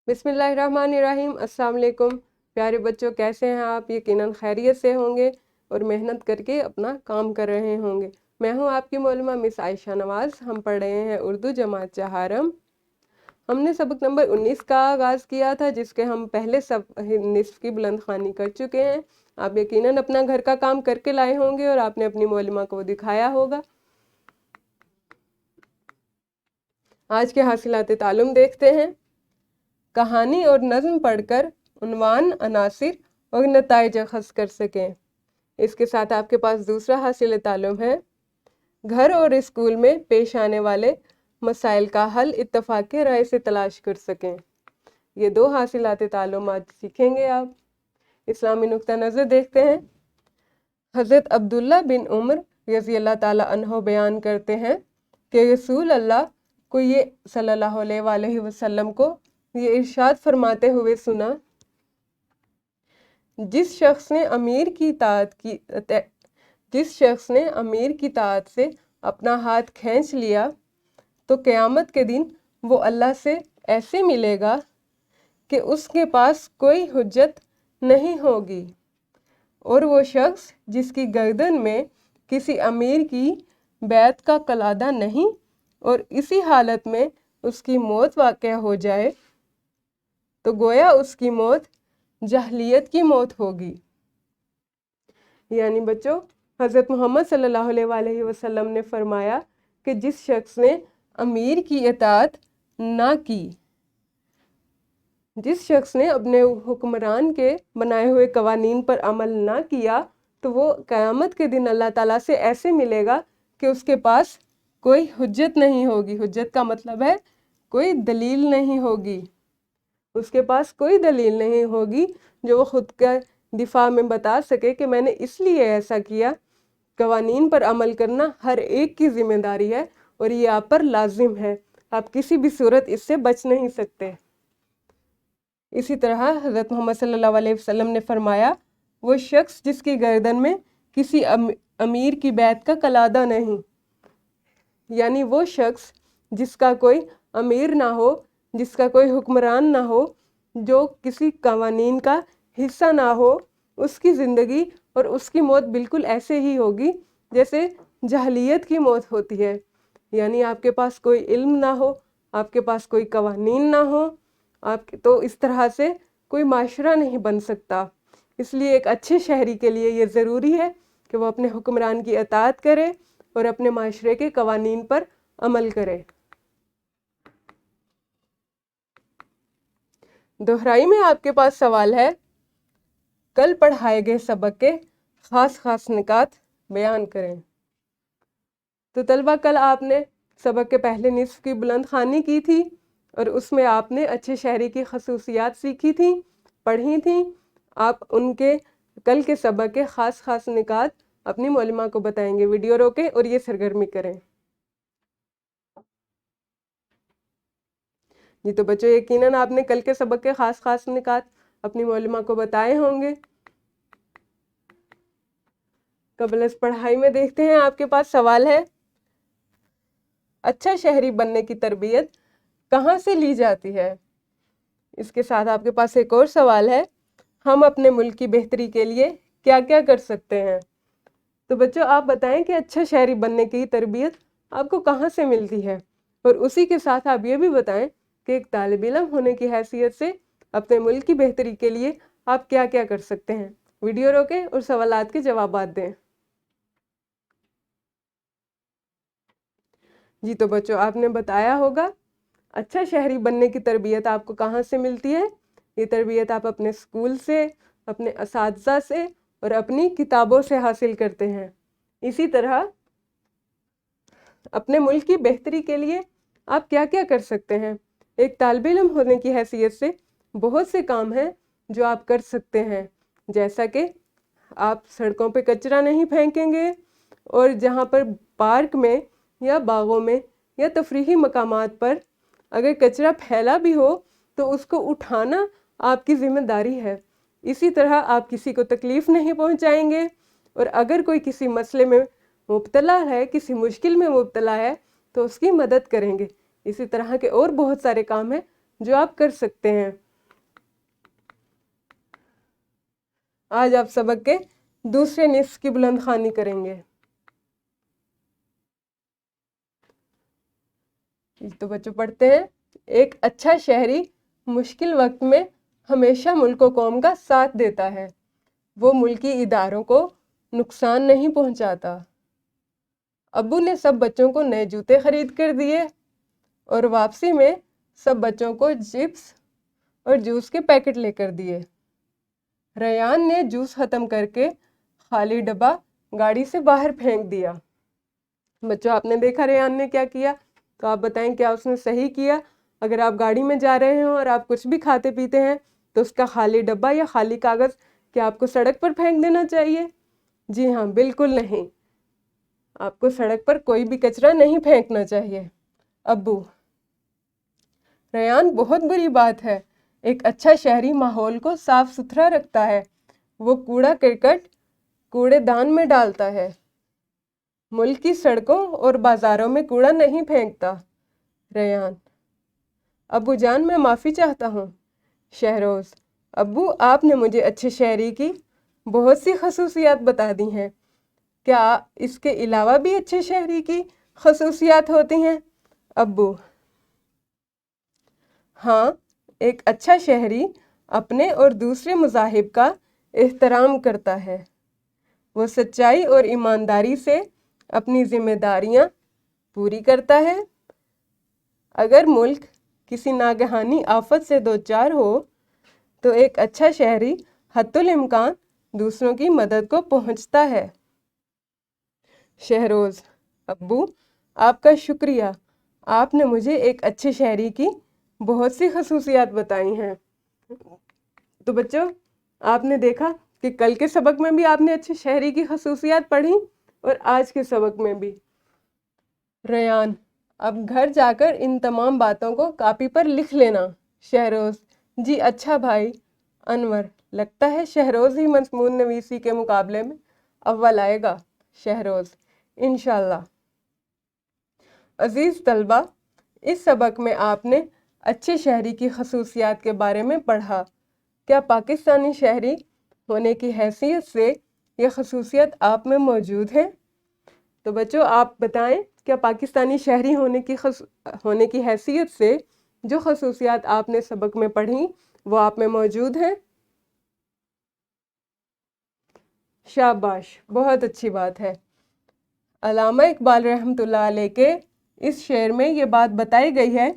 बिस्मिल्लाहिर्रहमानिर्रहीम। अस्सलाम वालेकुम प्यारे बच्चों, कैसे हैं आप? यकीनन खैरियत से होंगे और मेहनत करके अपना काम कर रहे होंगे। मैं हूं आपकी मौलमा मिस आयशा नवाज़। हम पढ़ रहे हैं उर्दू जमात चहारम। हमने सबक नंबर 19 का आगाज़ किया था, जिसके हम पहले सब निस्फ की बुलंद ख़्वानी कर चुके हैं। आप यकीनन अपना घर का काम करके लाए होंगे और आपने अपनी मौलमा को दिखाया होगा। आज के हासिलात तालुम देखते हैं। कहानी और नज़्म पढ़कर उन्वान, अनासिर और नताइज अख़ज़ कर सकें। इसके साथ आपके पास दूसरा हासिल तालुम है, घर और स्कूल में पेश आने वाले मसाइल का हल इत्तफ़ाक़ राय से तलाश कर सकें। ये दो हासिलात तालुम आज सीखेंगे आप। इस्लामी नुक्ता नज़र देखते हैं। हज़रत अब्दुल्ला बिन उमर रज़ी अल्लाह ताला अन्हो बयान करते हैं कि रसूल अल्लाह को ये सल्लल्लाहु अलैहि वसल्लम को ये इरशाद फरमाते हुए सुना, जिस शख्स ने अमीर की ताअत से अपना हाथ खींच लिया तो क़यामत के दिन वो अल्लाह से ऐसे मिलेगा कि उसके पास कोई हुज्जत नहीं होगी, और वो शख्स जिसकी गर्दन में किसी अमीर की बैत का कलादा नहीं और इसी हालत में उसकी मौत वाक़या हो जाए तो गोया उसकी मौत जहलियत की मौत होगी। यानी बच्चों, हज़रत मोहम्मद सल्लल्लाहु अलैहि वसल्लम ने फरमाया कि जिस शख्स ने अमीर की इताअत ना की, जिस शख्स ने अपने हुक्मरान के बनाए हुए कवानीन पर अमल ना किया, तो वो क़यामत के दिन अल्लाह ताला से ऐसे मिलेगा कि उसके पास कोई हुज्जत नहीं होगी। हुज्जत का मतलब है कोई दलील नहीं होगी। उसके पास कोई दलील नहीं होगी जो वो खुद का दिफा में बता सके कि मैंने इसलिए ऐसा किया। कवानीन पर अमल करना हर एक की जिम्मेदारी है और ये आप पर लाजिम है। आप किसी भी सूरत इससे बच नहीं सकते। इसी तरह हज़रत मोहम्मद सल्लल्लाहु अलैहि वसल्लम ने फरमाया, वो शख्स जिसकी गर्दन में किसी अमीर की बैत का कलादा नहीं, यानी वो शख्स जिसका कोई अमीर ना हो, जिसका कोई हुक्मरान ना हो, जो किसी कवानीन का हिस्सा ना हो, उसकी ज़िंदगी और उसकी मौत बिल्कुल ऐसे ही होगी जैसे जहलियत की मौत होती है। यानी आपके पास कोई इल्म ना हो, आपके पास कोई कवानीन ना हो, तो इस तरह से कोई माशरा नहीं बन सकता। इसलिए एक अच्छे शहरी के लिए ये ज़रूरी है कि वो अपने हुक्मरान की अताअत करे और अपने माशरे के कवानीन पर अमल करे। दोहराई में आपके पास सवाल है, कल पढ़ाए गए सबक के ख़ास निकात बयान करें। तो तलबा, कल आपने सबक के पहले निस्फ की बुलंद ख़्वानी की थी और उसमें आपने अच्छे शहरी की खसूसियात सीखी थी, पढ़ी थी। आप उनके कल के सबक के ख़ास निकात अपनी मौलिमा को बताएंगे। वीडियो रोकें और ये सरगर्मी करें। जी तो बच्चों, यकीनन आपने कल के सबक के ख़ास निकात अपनी मौलिमा को बताए होंगे। कबल इस पढ़ाई में देखते हैं, आपके पास सवाल है, अच्छा शहरी बनने की तरबियत कहाँ से ली जाती है? इसके साथ आपके पास एक और सवाल है, हम अपने मुल्क की बेहतरी के लिए क्या क्या कर सकते हैं? तो बच्चों, आप बताएं कि अच्छा शहरी बनने की तरबियत आपको कहाँ से मिलती है, और उसी के साथ आप ये भी बताएं कि एक तालिब इल्म होने की हैसियत से अपने मुल्क की बेहतरी के लिए आप क्या क्या कर सकते हैं। वीडियो रोकें और सवालात के जवाबात दें। जी तो बच्चों, आपने बताया होगा अच्छा शहरी बनने की तरबियत आपको कहाँ से मिलती है। ये तरबियत आप अपने स्कूल से, अपने असातिज़ा से और अपनी किताबों से हासिल करते हैं। इसी तरह अपने मुल्क की बेहतरी के लिए आप क्या क्या कर सकते हैं। एक तालिब इल्म होने की हैसियत से बहुत से काम हैं जो आप कर सकते हैं, जैसा कि आप सड़कों पे कचरा नहीं फेंकेंगे, और जहाँ पर पार्क में या बागों में या तफरीही मकामात पर अगर कचरा फैला भी हो तो उसको उठाना आपकी ज़िम्मेदारी है। इसी तरह आप किसी को तकलीफ़ नहीं पहुँचाएंगे, और अगर कोई किसी मसले में मुब्तला है, किसी मुश्किल में मुब्तला है, तो उसकी मदद करेंगे। इसी तरह के और बहुत सारे काम हैं जो आप कर सकते हैं। आज आप सबक के दूसरे निस्फ की बुलंद ख्वानी करेंगे। तो बच्चों पढ़ते हैं। एक अच्छा शहरी मुश्किल वक्त में हमेशा मुल्क व कौम का साथ देता है। वो मुल्की इदारों को नुकसान नहीं पहुंचाता। अब्बू ने सब बच्चों को नए जूते खरीद कर दिए और वापसी में सब बच्चों को चिप्स और जूस के पैकेट लेकर दिए। रयान ने जूस ख़त्म करके खाली डब्बा गाड़ी से बाहर फेंक दिया। बच्चों आपने देखा रयान ने क्या किया, तो आप बताएं क्या उसने सही किया? अगर आप गाड़ी में जा रहे हो और आप कुछ भी खाते पीते हैं तो उसका खाली डब्बा या खाली कागज़ क्या आपको सड़क पर फेंक देना चाहिए? जी हाँ, बिल्कुल नहीं। आपको सड़क पर कोई भी कचरा नहीं फेंकना चाहिए। अब्बू: रयान, बहुत बुरी बात है। एक अच्छा शहरी माहौल को साफ सुथरा रखता है। वो कूड़ा करकट कूड़ेदान में डालता है। मुल्क की सड़कों और बाजारों में कूड़ा नहीं फेंकता। रयान: अब्बू जान, मैं माफ़ी चाहता हूँ। शहरोज़: अब्बू, आपने मुझे अच्छे शहरी की बहुत सी खसूसियात बता दी हैं। क्या इसके अलावा भी अच्छे शहरी की खसूसियात होती हैं? अब्बू: हाँ, एक अच्छा शहरी अपने और दूसरे मज़ाहिब का एहतराम करता है। वो सच्चाई और ईमानदारी से अपनी जिम्मेदारियां पूरी करता है। अगर मुल्क किसी नागहानी आफत से दोचार हो तो एक अच्छा शहरी हत्तुल इम्कान दूसरों की मदद को पहुंचता है। शहरोज़: अब्बू, आपका शुक्रिया। आपने मुझे एक अच्छे शहरी की बहुत सी खसूसियात बताई हैं। तो बच्चों आपने देखा कि कल के सबक में भी आपने अच्छे शहरी की खसूसियात पढ़ी और आज के सबक में भी। रयान: अब घर जाकर इन तमाम बातों को कापी पर लिख लेना। शहरोज़: जी अच्छा भाई। अनवर: लगता है शहरोज़ ही मज़मून नवीसी के मुकाबले में अव्वल आएगा। शहरोज़: इंशाल्लाह। अज़ीज़ तलबा, इस सबक में आपने अच्छे शहरी की खसूसियात के बारे में पढ़ा। क्या पाकिस्तानी शहरी होने की हैसियत से यह खसूसियत आप में मौजूद है? तो बच्चों आप बताएं, क्या पाकिस्तानी शहरी होने की हैसियत से जो खसूसियात आपने सबक में पढ़ी वो आप में मौजूद हैं? शाबाश, बहुत अच्छी बात है। अल्लामा इकबाल रहमतुल्लाह अलैह के इस शेर में ये बात बताई गई है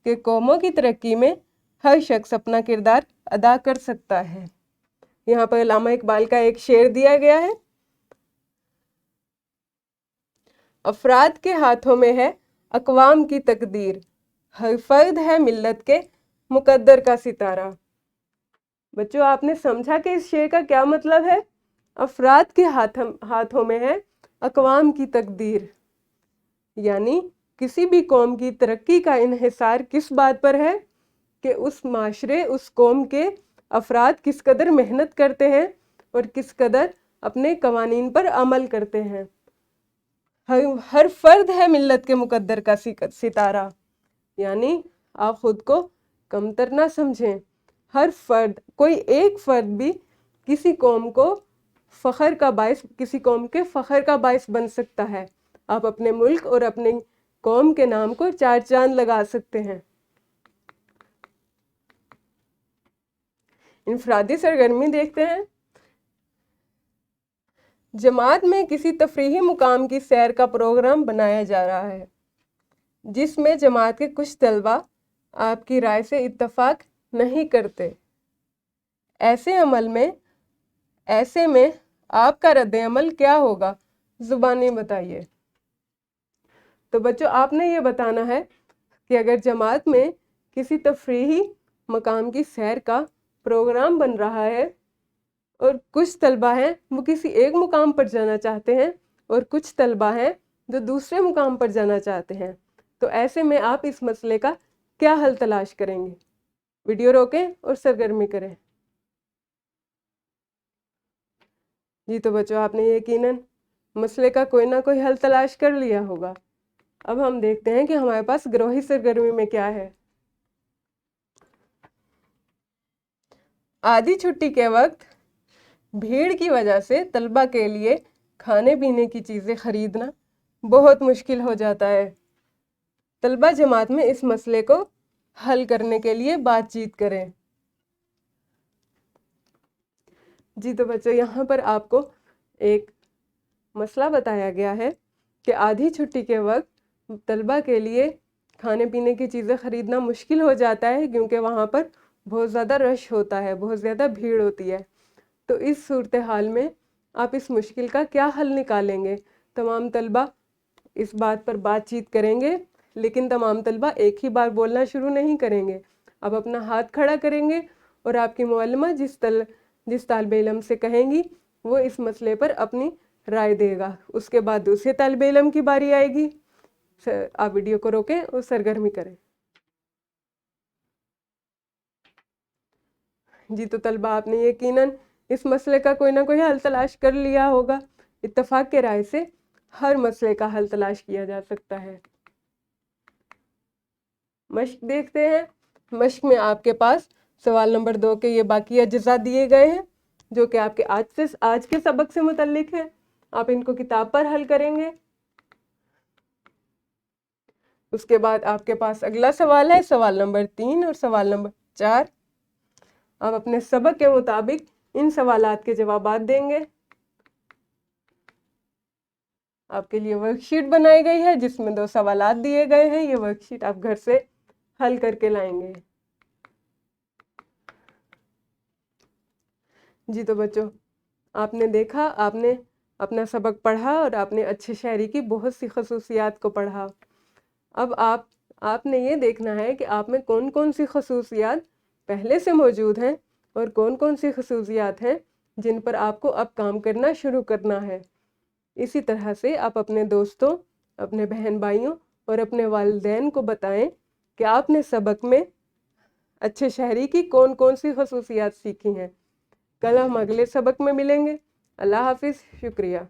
कि कौमों की तरक्की में हर शख्स अपना किरदार अदा कर सकता है। यहाँ पर अल्लामा इकबाल का एक शेर दिया गया है। अफराद के हाथों में है अक़वाम की तकदीर, हर फर्द है मिल्लत के मुकद्दर का सितारा। बच्चों आपने समझा कि इस शेर का क्या मतलब है? अफराद के हाथों में है अक़वाम की तकदीर, यानी किसी भी कौम की तरक्की का इन्हिसार किस बात पर है कि उस माशरे, उस कौम के अफराद किस कदर मेहनत करते हैं और किस कदर अपने कवानीन पर अमल करते हैं। हर फर्द है मिल्लत के मुकद्दर का सितारा, यानी आप खुद को कमतर ना समझें। हर फर्द, कोई एक फर्द भी किसी कौम को किसी कौम के फ़ख्र का बायस बन सकता है। आप अपने मुल्क और अपने कौम के नाम को चार चांद लगा सकते हैं। इनफरादी सरगर्मी देखते हैं। जमात में किसी तफरीही मुकाम की सैर का प्रोग्राम बनाया जा रहा है जिसमें जमात के कुछ तलबा आपकी राय से इत्तफाक नहीं करते। ऐसे में आपका रद्द अमल क्या होगा? ज़ुबानी बताइए। तो बच्चों आपने ये बताना है कि अगर जमात में किसी तफरीही मकाम की सैर का प्रोग्राम बन रहा है और कुछ तलबा हैं वो किसी एक मुकाम पर जाना चाहते हैं और कुछ तलबा हैं जो दूसरे मुकाम पर जाना चाहते हैं, तो ऐसे में आप इस मसले का क्या हल तलाश करेंगे? वीडियो रोकें और सरगर्मी करें। जी तो बच्चों आपने यकीनन मसले का कोई ना कोई हल तलाश कर लिया होगा। अब हम देखते हैं कि हमारे पास गिरोही सरगर्मी में क्या है। आधी छुट्टी के वक्त भीड़ की वजह से तलबा के लिए खाने पीने की चीज़ें खरीदना बहुत मुश्किल हो जाता है। तलबा जमात में इस मसले को हल करने के लिए बातचीत करें। जी तो बच्चों, यहाँ पर आपको एक मसला बताया गया है कि आधी छुट्टी के वक्त तलबा के लिए खाने पीने की चीज़ें ख़रीदना मुश्किल हो जाता है, क्योंकि वहाँ पर बहुत ज़्यादा रश होता है, बहुत ज़्यादा भीड़ होती है। तो इस सूरत हाल में आप इस मुश्किल का क्या हल निकालेंगे? तमाम तलबा इस बात पर बातचीत करेंगे, लेकिन तमाम तलबा एक ही बार बोलना शुरू नहीं करेंगे। आप अपना हाथ खड़ा करेंगे और आपकी मुअल्लिमा जिस तालिबे इल्म से कहेंगी वो इस मसले पर अपनी राय देगा। उसके बाद दूसरे तालिबे इल्म की बारी आएगी। आप वीडियो को रोकें और सरगर्मी करें। जी तो तलबा, आपने यकीनन इस मसले का कोई ना कोई हल तलाश कर लिया होगा। इत्तफाक के राय से हर मसले का हल तलाश किया जा सकता है। मश्क देखते हैं। मश्क में आपके पास सवाल नंबर 2 के ये बाकी अज्जा दिए गए हैं, जो कि आपके आज के सबक से मुतल्लिक है। आप इनको किताब पर हल करेंगे। उसके बाद आपके पास अगला सवाल है, सवाल नंबर 3 और सवाल नंबर 4। आप अपने सबक के मुताबिक इन सवालात के जवाबात देंगे। आपके लिए वर्कशीट बनाई गई है जिसमें 2 सवालात दिए गए हैं। ये वर्कशीट आप घर से हल करके लाएंगे। जी तो बच्चों, आपने देखा, आपने अपना सबक पढ़ा और आपने अच्छे शायरी की बहुत सी खसूसियात को पढ़ा। अब आपने ये देखना है कि आप में कौन कौन सी खसूसियात पहले से मौजूद हैं और कौन कौन सी खसूसियात हैं जिन पर आपको अब काम करना शुरू करना है। इसी तरह से आप अपने दोस्तों, अपने बहन भाइयों और अपने वालिदैन को बताएं कि आपने सबक में अच्छे शायरी की कौन कौन सी खसूसियात सीखी हैं। कल हम अगले सबक में मिलेंगे। अल्लाह हाफिज़। शुक्रिया।